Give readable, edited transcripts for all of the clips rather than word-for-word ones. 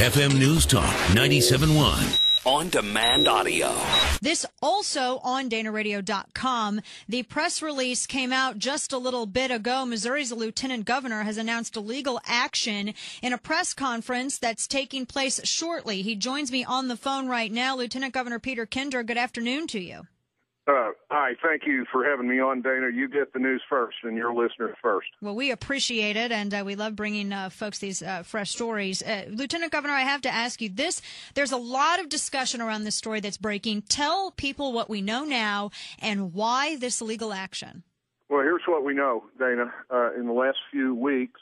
FM News Talk 97.1. On-demand audio. This also on DanaRadio.com. The press release came out just a little bit ago. Missouri's lieutenant governor has announced a legal action in a press conference that's taking place shortly. He joins me on the phone right now. Lieutenant Governor Peter Kinder, good afternoon to you. Hi, thank you for having me on, Dana. You get the news first and your listeners first. Well, we appreciate it, and we love bringing folks these fresh stories. Lieutenant Governor, I have to ask you this. There's a lot of discussion around this story that's breaking. Tell people what we know now and why this legal action. Well, here's what we know, Dana. In the last few weeks,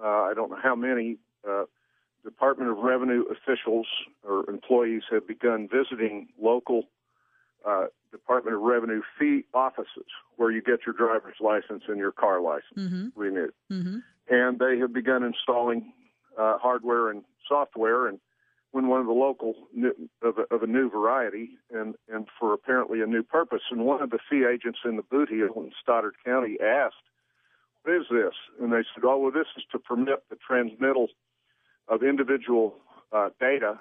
I don't know how many, Department of Revenue officials or employees have begun visiting local Department of Revenue fee offices where you get your driver's license and your car license renewed. And they have begun installing hardware and software, and when one of the local of a new variety and for apparently a new purpose. And one of the fee agents in the boot heel in Stoddard County asked, "What is this?" And they said, "Oh, well, this is to permit the transmittal of individual data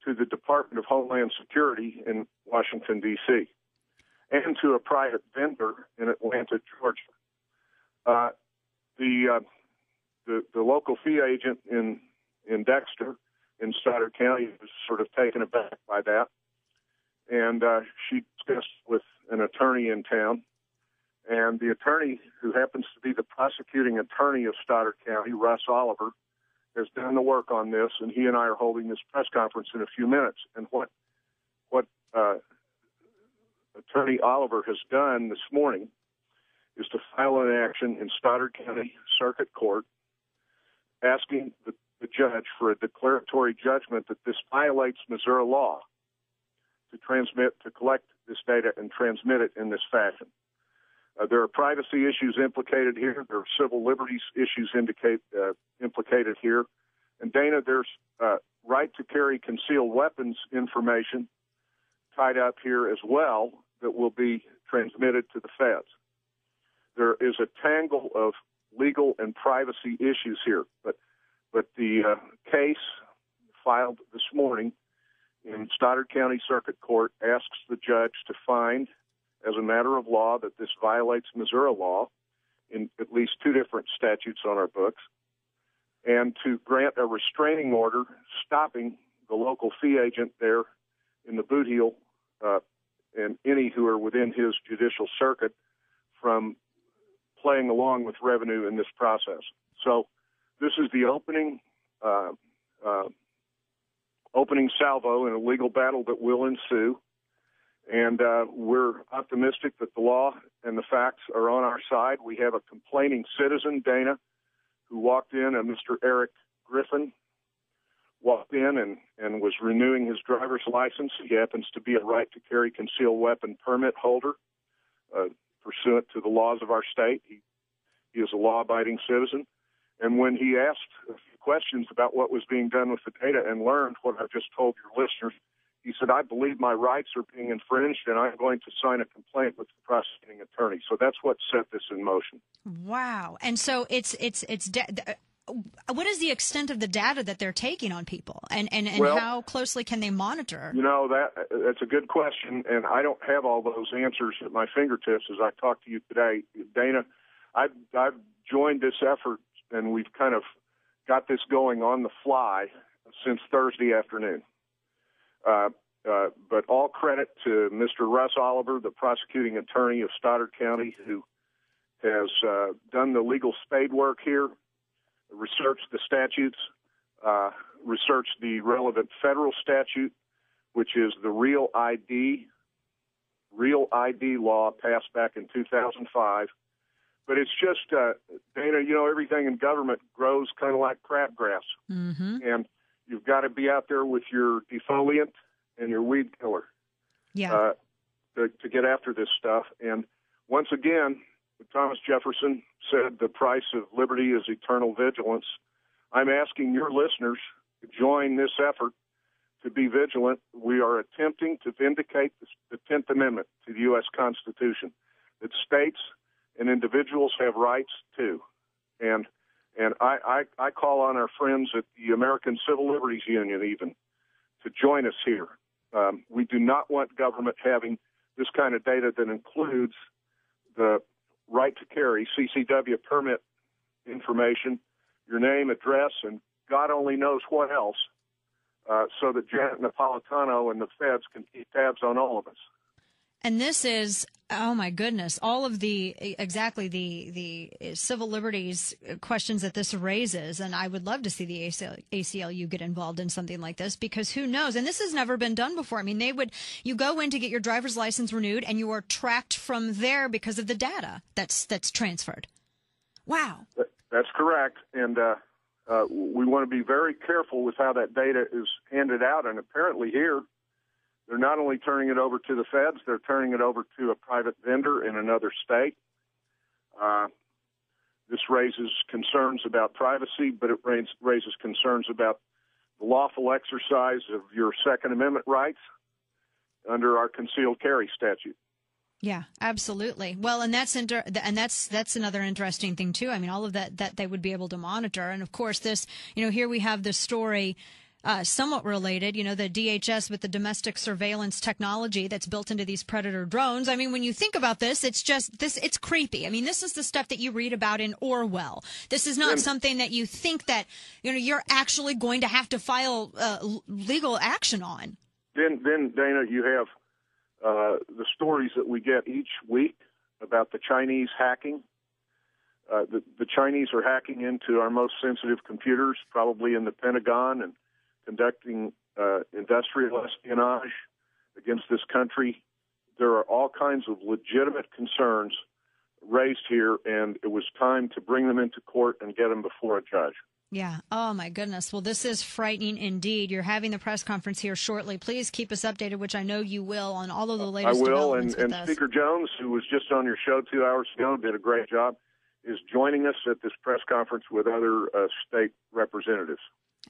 to the Department of Homeland Security in Washington, D.C., and to a private vendor in Atlanta, Georgia." The local fee agent in Dexter in Stoddard County was sort of taken aback by that, and she discussed with an attorney in town, and the attorney, who happens to be the prosecuting attorney of Stoddard County, Russ Oliver, has done the work on this, and he and I are holding this press conference in a few minutes. And what Attorney Oliver has done this morning is to file an action in Stoddard County Circuit Court asking the judge for a declaratory judgment that this violates Missouri law to collect this data and transmit it in this fashion. There are privacy issues implicated here. There are civil liberties issues implicated here. And, Dana, there's right to carry concealed weapons information tied up here as well that will be transmitted to the feds. There is a tangle of legal and privacy issues here, but the case filed this morning in Stoddard County Circuit Court asks the judge to find, as a matter of law, that this violates Missouri law in at least two different statutes on our books, and to grant a restraining order stopping the local fee agent there in the boot heel and any who are within his judicial circuit from playing along with revenue in this process. So this is the opening salvo in a legal battle that will ensue. And we're optimistic that the law and the facts are on our side. We have a complaining citizen, Dana, who walked in, Mr. Eric Griffin, walked in and was renewing his driver's license. He happens to be a right to carry concealed weapon permit holder pursuant to the laws of our state. He is a law-abiding citizen. And when he asked a few questions about what was being done with the data and learned what I've just told your listeners, he said, "I believe my rights are being infringed, and I'm going to sign a complaint with the prosecuting attorney." So that's what set this in motion. Wow! And so what is the extent of the data that they're taking on people, and well, how closely can they monitor? You know, that's a good question, and I don't have all those answers at my fingertips as I talk to you today, Dana. I've joined this effort, and we've kind of got this going on the fly since Thursday afternoon. But all credit to Mr. Russ Oliver, the prosecuting attorney of Stoddard County, who has done the legal spade work here, researched the statutes, researched the relevant federal statute, which is the Real ID law passed back in 2005. But it's just, Dana, you know, everything in government grows kind of like crabgrass. And you've got to be out there with your defoliant and your weed killer to get after this stuff. And once again, Thomas Jefferson said the price of liberty is eternal vigilance. I'm asking your listeners to join this effort to be vigilant. We are attempting to vindicate the 10th Amendment to the U.S. Constitution, that states and individuals have rights too. And And I call on our friends at the American Civil Liberties Union even to join us here. We do not want government having this kind of data that includes the right to carry, CCW permit information, your name, address, and God only knows what else, so that Janet Napolitano and the feds can keep tabs on all of us. And this is, oh my goodness, all of the civil liberties questions that this raises. And I would love to see the ACLU get involved in something like this, because who knows? And this has never been done before. I mean, you go in to get your driver's license renewed and you are tracked from there because of the data that's transferred. Wow. That's correct. And we want to be very careful with how that data is handed out. And apparently here, they're not only turning it over to the feds, they're turning it over to a private vendor in another state. This raises concerns about privacy, but it raises concerns about the lawful exercise of your Second Amendment rights under our concealed carry statute. Yeah, absolutely. Well, and that's another interesting thing too. I mean, all of that they would be able to monitor. And of course, this, here we have this story. Somewhat related, the DHS with the domestic surveillance technology that's built into these Predator drones. I mean, when you think about this, it's creepy. I mean, this is the stuff that you read about in Orwell. This is not something that you think that, you're actually going to have to file legal action on. Then Dana, you have the stories that we get each week about the Chinese hacking. The Chinese are hacking into our most sensitive computers, probably in the Pentagon, and conducting industrial espionage against this country. There are all kinds of legitimate concerns raised here, and it was time to bring them into court and get them before a judge. Yeah. Oh, my goodness. Well, this is frightening indeed. You're having the press conference here shortly. Please keep us updated, which I know you will, on all of the latest developments. And Speaker Jones, who was just on your show 2 hours ago, did a great job, is joining us at this press conference with other state representatives.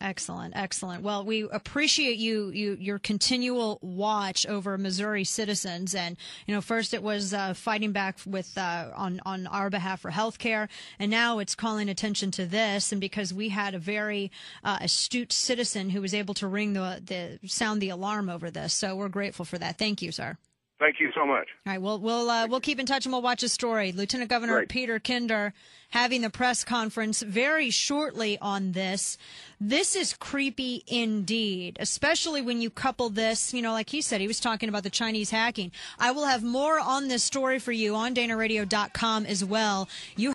Excellent, excellent. Well, we appreciate your continual watch over Missouri citizens, and first it was fighting back with on our behalf for health care, and now it's calling attention to this, and because we had a very astute citizen who was able to sound the alarm over this, so we're grateful for that. Thank you, sir. Thank you so much. All right, we'll keep in touch and we'll watch the story. Lieutenant Governor Peter Kinder having the press conference very shortly on this. This is creepy indeed, especially when you couple this, like he said, he was talking about the Chinese hacking. I will have more on this story for you on DanaRadio.com as well. You